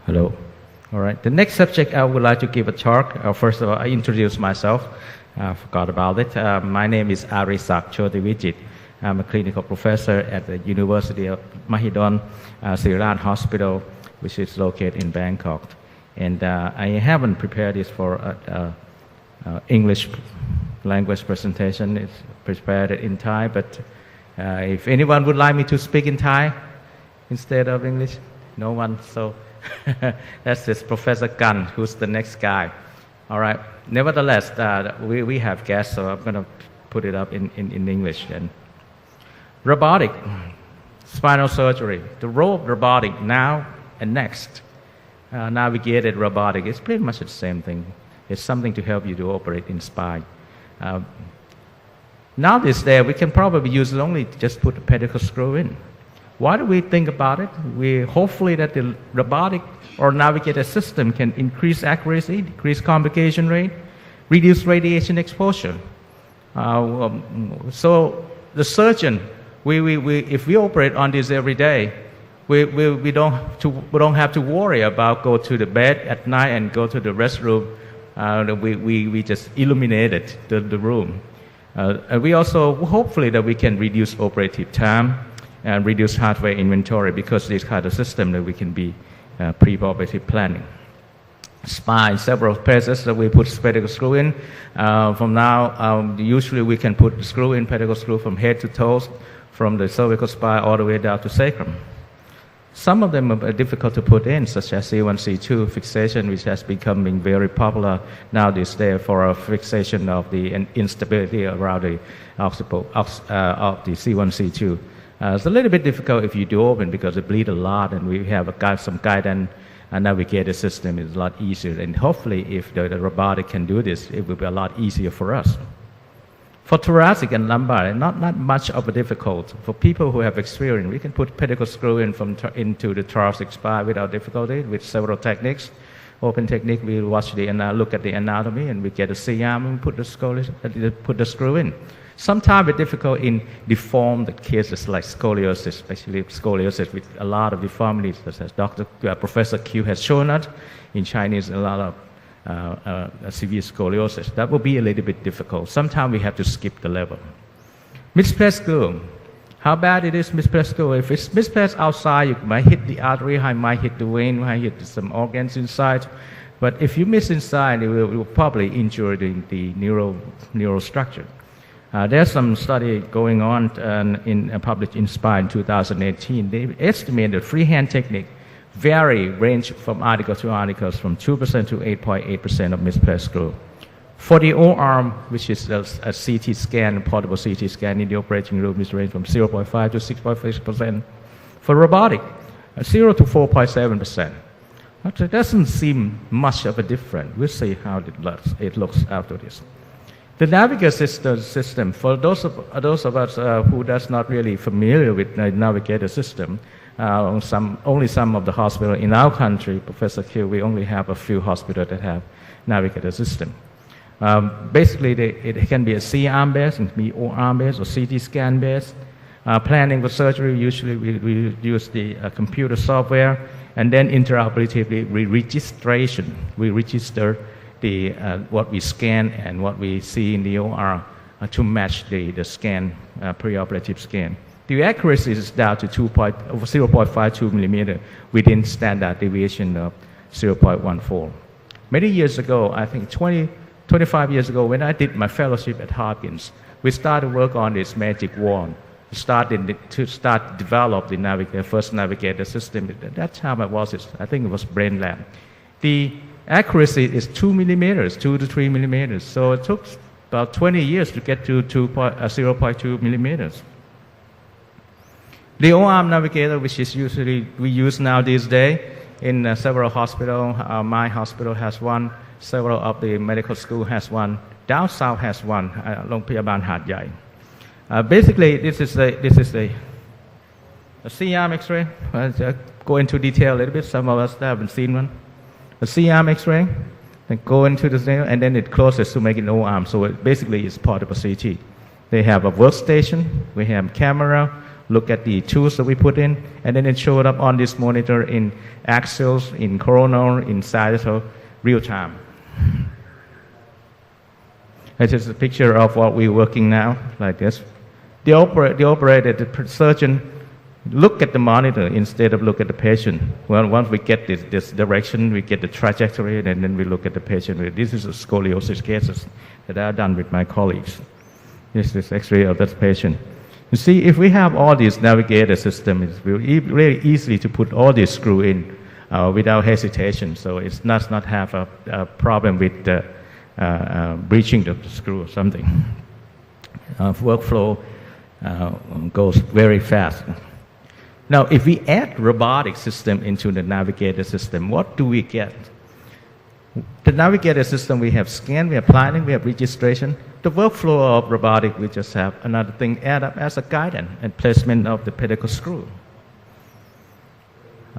Hello. All right. The next subject I would like to give a talk. First of all, I introduce myself. I forgot about it. My name is Areesak Chotivichit. I'm a clinical professor at the University of Mahidol Sirat Hospital, which is located in Bangkok. And I haven't prepared this for English language presentation. It's prepared in Thai, but if anyone would like me to speak in Thai instead of English, no one. So that's this Professor Gan, who's the next guy. All right. Nevertheless, we have guests, so I'm going to put it up in English. And robotic, spinal surgery, the role of robotic now and next. Navigated robotic is pretty much the same thing. It's something to help you to operate in spine. Now this day, we can probably use it only to just put a pedicle screw in. Why do we think about it? We hopefully that the robotic or navigated system can increase accuracy, decrease complication rate, reduce radiation exposure. So the surgeon, if we operate on this every day, we don't have to worry about go to the bed at night and go to the restroom. We just illuminated the room. And we also hopefully that we can reduce operative time and reduce hardware inventory because this kind of system that we can be pre-operative planning. Spine, several places that we put pedicle screw in. From now, usually we can put screw in pedicle screw from head to toes, from the cervical spine all the way down to sacrum. Some of them are difficult to put in, such as C1, C2 fixation, which has becoming very popular now these days for a fixation of the instability around the occiput of the C1, C2. It's a little bit difficult if you do open because it bleeds a lot, and we have some guidance navigated system is a lot easier. And hopefully, if the robotic can do this, it will be a lot easier for us. For thoracic and lumbar, not much of a difficult. For people who have experience, we can put pedicle screw in into the thoracic spine without difficulty with several techniques. Open technique, we watch look at the anatomy, and we get a C-arm and put the screw in. Sometimes it's difficult in deformed cases like scoliosis, especially scoliosis with a lot of deformities, such as Professor Q has shown us. In Chinese, a lot of severe scoliosis. That will be a little bit difficult. Sometimes we have to skip the level. Misplaced screw. How bad it is misplaced screw? If it's misplaced outside, you might hit the artery, you might hit the vein, you might hit some organs inside. But if you miss inside, it will probably injure the neural structure. There's some study going on published in Spine 2018. They estimate the freehand technique range from article to articles from 2% to 8.8% of misplaced screw. For the O-arm, which is a CT scan, portable CT scan in the operating room, is range from 0.5 to 6.6%. For robotic, 0 to 4.7%. It doesn't seem much of a difference. We'll see how it looks after this. The Navigator system, for those of us who does not really familiar with the Navigator system, only some of the hospitals in our country, Professor Q, we only have a few hospitals that have Navigator system. Basically, it can be a C-arm based, it can be O-arm based or CT scan based. Planning for surgery, usually we use the computer software, and then interoperatively registration. We register what we scan and what we see in the OR to match the scan, preoperative scan. The accuracy is down to 0.52 millimeter within standard deviation of 0.14. Many years ago, I think 25 years ago, when I did my fellowship at Hopkins, we started work on this magic wand. To develop the first Navigator system. At that time, I think it was Brain Lab. The accuracy is 2 millimeters, 2 to 3 millimeters. So it took about 20 years to get to 0.2 millimeters. The O-arm navigator, which is usually we use now these days in several hospitals. My hospital has one. Several of the medical school has one. Down south has one. Long Piaban Hat Yai. Basically, this is a C-arm X-ray. I'll go into detail a little bit. Some of us haven't seen one. A C-arm X-ray, then go into the cell, and then it closes to make an O-arm. So it basically is part of a CT. They have a workstation. We have camera. look at the tools that we put in, and then it showed up on this monitor in axials, in coronal, in sagittal, real time. This is a picture of what we're working now, like this. The operator, the surgeon, look at the monitor instead of look at the patient. Well, once we get this direction, we get the trajectory, and then we look at the patient. This is a scoliosis cases that I've done with my colleagues. This is X-ray of that patient. You see, if we have all these Navigator system, it's very easy to put all these screw in without hesitation. So it's not have a problem with breaching the screw or something. Workflow goes very fast. Now, if we add robotic system into the Navigator system, what do we get? The Navigator system, we have scan, we have planning, we have registration. The workflow of robotic, we just have another thing add up as a guidance and placement of the pedicle screw.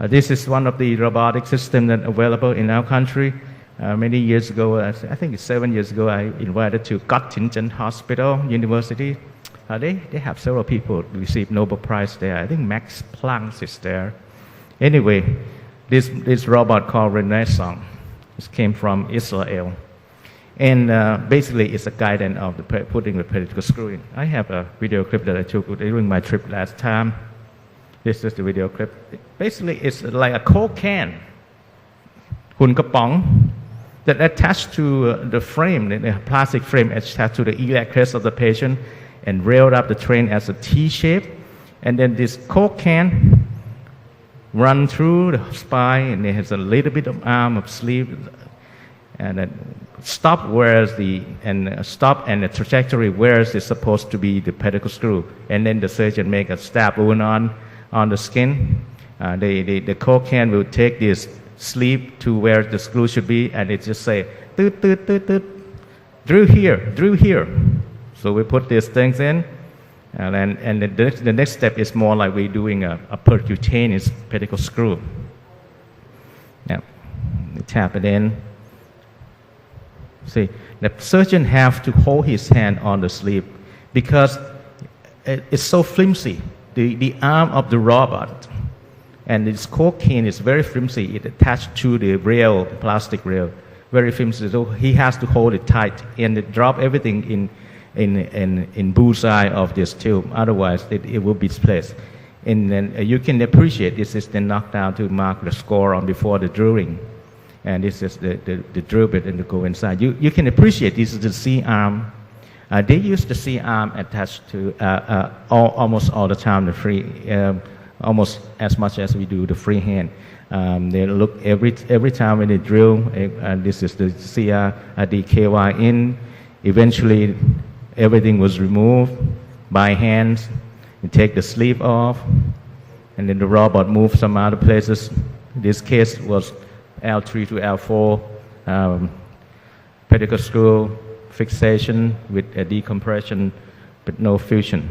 This is one of the robotic systems that are available in our country. Many years ago, I think it's 7 years ago, I invited to Göttingen Hospital University. They have several people receive Nobel Prize there. I think Max Planck is there. Anyway, this robot called Renaissance. This came from Israel. And basically, it's a guidance of putting the pedicle screw in. I have a video clip that I took during my trip last time. This is the video clip. Basically, it's like a Coke can, hun kapong, that attached to the frame, the plastic frame attached to the iliac crest of the patient, and railed up the train as a T shape. And then this Coke can run through the spine, and it has a little bit of arm of sleeve, and then stop and the trajectory where it's supposed to be the pedicle screw. And then the surgeon make a stab wound on the skin. The Coke can will take this sleeve to where the screw should be, and it just say, toot, toot, toot, toot, through here. So we put these things in, and the next step is more like we're doing a percutaneous pedicle screw. Now, we tap it in. See, the surgeon have to hold his hand on the sleeve because it's so flimsy. The arm of the robot and this Coke can is very flimsy. It attached to the rail, plastic rail, very flimsy. So he has to hold it tight and drop everything in bullseye of this tube. Otherwise, it will be displaced. And then you can appreciate this is the knockdown to mark the score on before the drilling. And this is the drill bit and the go inside. You can appreciate this is the C-arm. They use the C-arm attached to almost all the time the free, almost as much as we do the free hand. They look every time when they drill. This is the CR, the KY in. Eventually, everything was removed by hand. You take the sleeve off, and then the robot moves some other places. This case was L3 to L4 pedicle screw fixation with a decompression, but no fusion.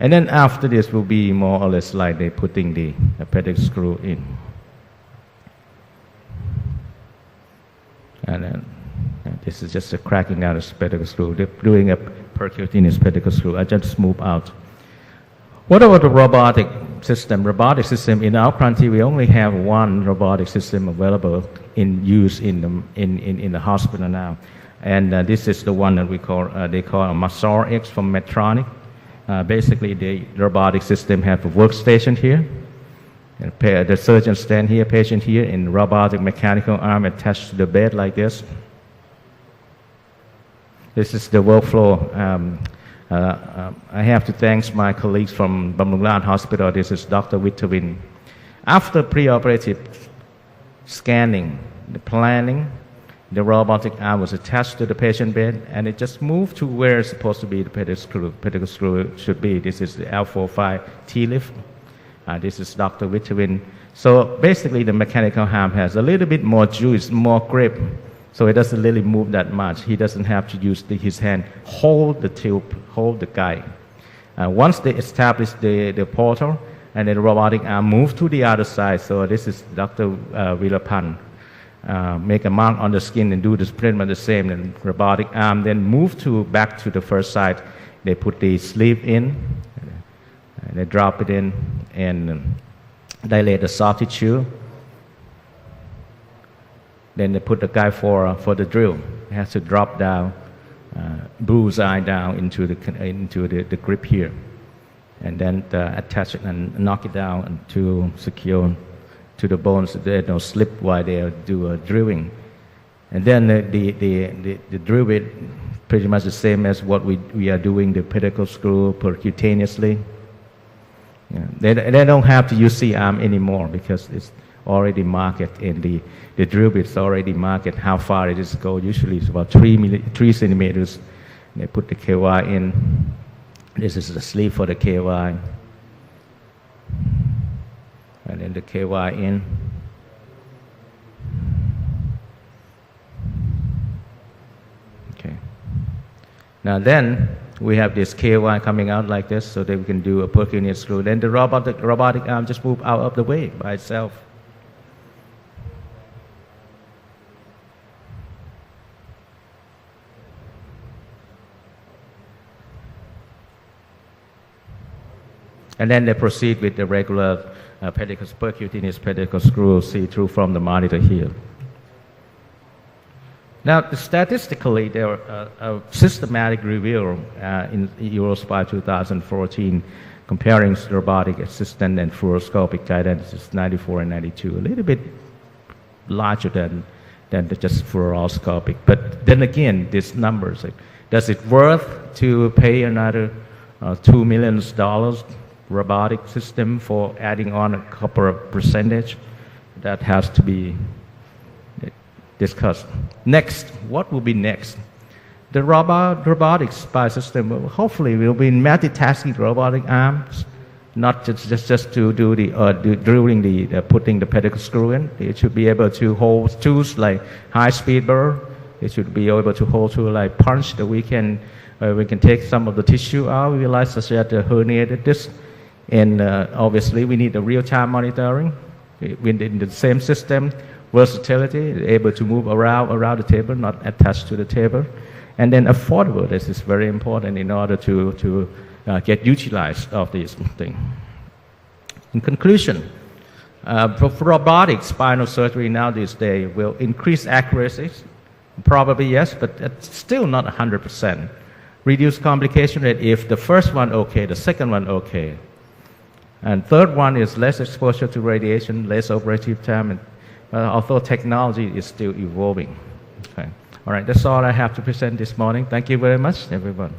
And then after this will be more or less like they putting the pedicle screw in. And then this is just a cracking out of pedicle screw. They're doing a percutaneous pedicle screw. I just move out. What about the robotic system? Robotic system in our country, we only have one robotic system available in use in the hospital now, and this is the one that they call a Mazor X from Medtronic. Basically, the robotic system have a workstation here. The surgeon stand here, patient here, and robotic mechanical arm attached to the bed like this. This is the workflow. I have to thank my colleagues from Bamrunglan Hospital. This is Dr. Wittawin. After preoperative scanning, the planning, the robotic arm was attached to the patient bed, and it just moved to where it's supposed to be the pedicle screw should be. This is the L45 T-lift. This is Dr. Wittawin. So basically, the mechanical arm has a little bit more juice, more grip. So it doesn't really move that much. He doesn't have to use his hand, hold the tube, hold the guide. Once they establish the portal, and then the robotic arm move to the other side. So this is Dr. Vilapan. Make a mark on the skin and do this pretty much the same. And robotic arm then move back to the first side. They put the sleeve in. And they drop it in and dilate the soft tissue. Then they put the guy for the drill. It has to drop down, bullseye down into the grip here, and then attach it and knock it down to secure to the bones so there's no slip while they do drilling. And then the drill bit pretty much the same as what we are doing the pedicle screw percutaneously. Yeah. They don't have to use C-arm anymore because it's already marked in the drill bit's already marked how far it is go. Usually it's about 3 centimeters. They put the KY in. This is the sleeve for the KY. And then the KY in. Okay. Now then, we have this KY coming out like this so that we can do a percutaneous screw. Then the robotic arm just move out of the way by itself. And then they proceed with the regular percutaneous pedicle screw see-through from the monitor here. Now, statistically, there are a systematic review in Eurospy 2014 comparing robotic assistant and fluoroscopy-guided 94 and 92, a little bit larger than just fluoroscopic. But then again, these numbers, does it worth to pay another $2 million robotic system for adding on a couple of percentage? That has to be discussed. Next, what will be next? The robotic spine system hopefully will be multitasking robotic arms, not just to do the drilling, putting the pedicle screw in. It should be able to hold tools like high-speed burr. It should be able to hold tools like punch that we can take some of the tissue out. We realize such as the herniated disc. And obviously, we need the real-time monitoring within the same system, versatility, able to move around the table, not attached to the table. And then affordable, this is very important in order to get utilized of this thing. In conclusion, for robotic spinal surgery now these days will increase accuracy, probably yes, but it's still not 100%. Reduce complication rate if the first one okay, the second one okay. And third one is less exposure to radiation, less operative time, and, although technology is still evolving. Okay. All right, that's all I have to present this morning. Thank you very much, everyone.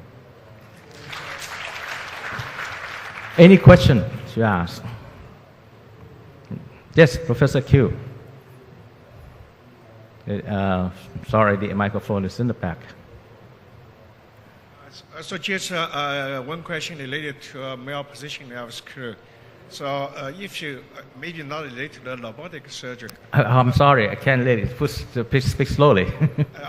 Any question to ask? Yes, Professor Q. Sorry, the microphone is in the back. So just one question related to malpositioning of screw. So if you, maybe not related to the robotic surgery. I'm sorry, I can't let it. Please speak slowly.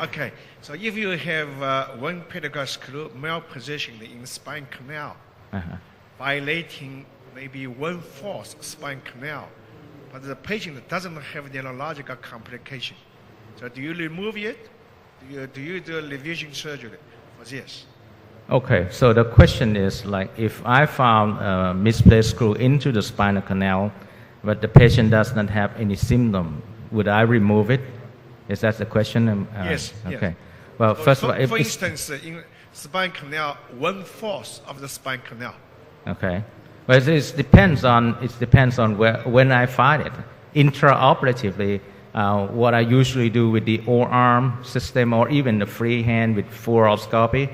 Okay, so if you have one pedicle screw malpositioned in spine canal, violating maybe 1/4 spine canal, but the patient doesn't have neurological complication. So do you remove it? Do you do revision surgery for this? Okay, so the question is like if I found a misplaced screw into the spinal canal, but the patient does not have any symptom, would I remove it? Is that the question? Yes. Okay. Yes. Well, first of all, for instance, in spine canal, 1/4 of the spine canal. Okay. Well, it depends on when I find it. Intraoperatively, what I usually do with the O-arm system or even the free hand with fluoroscopy.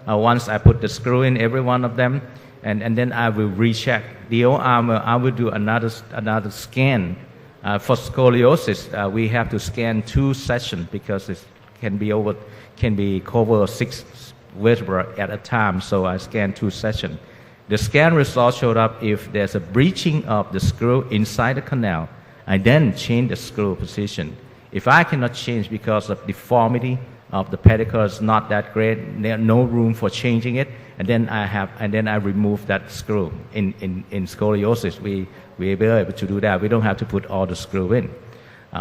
Once I put the screw in every one of them, and then I will recheck. The O-arm, I will do another scan. For scoliosis, we have to scan 2 sessions because it can be cover 6 vertebrae at a time. So I scan 2 sessions. The scan results showed up if there's a breaching of the screw inside the canal. I then change the screw position. If I cannot change because of deformity of the pedicle is not that great, there's no room for changing it, and then I remove that screw. In scoliosis, we are able to do that. We don't have to put all the screw in.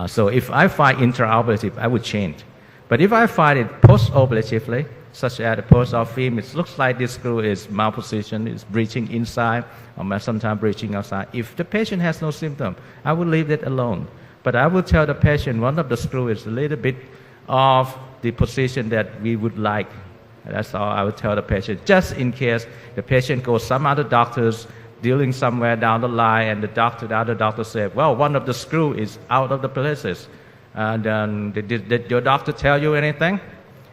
So if I find intraoperative, I would change. But if I find it post-operatively, such as a post-op film, it looks like this screw is malpositioned, it's breaching inside, or sometimes breaching outside. If the patient has no symptom, I would leave it alone. But I will tell the patient one of the screws is a little bit off the position that we would like. That's all I would tell the patient, just in case the patient goes some other doctors dealing somewhere down the line, and the other doctor said, well, one of the screw is out of the places. And did your doctor tell you anything?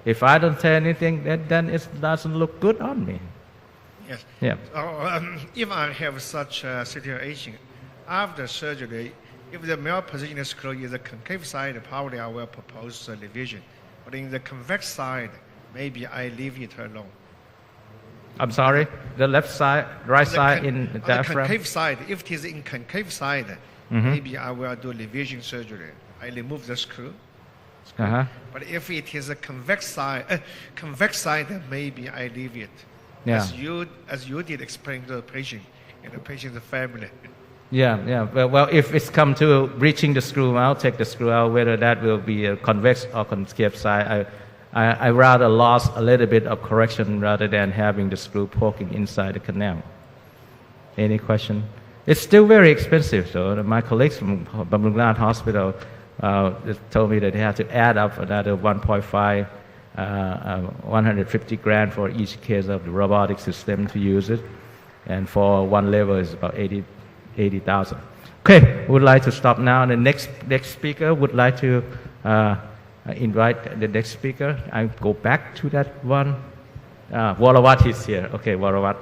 If I don't tell anything, then it doesn't look good on me. Yes. Yeah. If I have such a situation, after surgery, if the malpositioned screw is the concave side, probably I will propose a revision. But in the convex side, maybe I leave it alone. I'm sorry, the left side, right side in the on the diaphragm? concave side, if it is in concave side, maybe I will do revision surgery. I remove the screw. Uh-huh. But if it is a convex side, then maybe I leave it. Yeah. As you did explain to the patient and the patient's family. Yeah. Well, if it's come to reaching the screw out, take the screw out, whether that will be a convex or concave side, I rather lost a little bit of correction rather than having the screw poking inside the canal. Any question? It's still very expensive, so my colleagues from Bamrungrad Hospital told me that they had to add up another 150 grand for each case of the robotic system to use it, and for one level is about 80,000. Okay, would like to stop now. The next speaker would like to invite the next speaker. I go back to that one. Warawat is here. Okay, Warawat.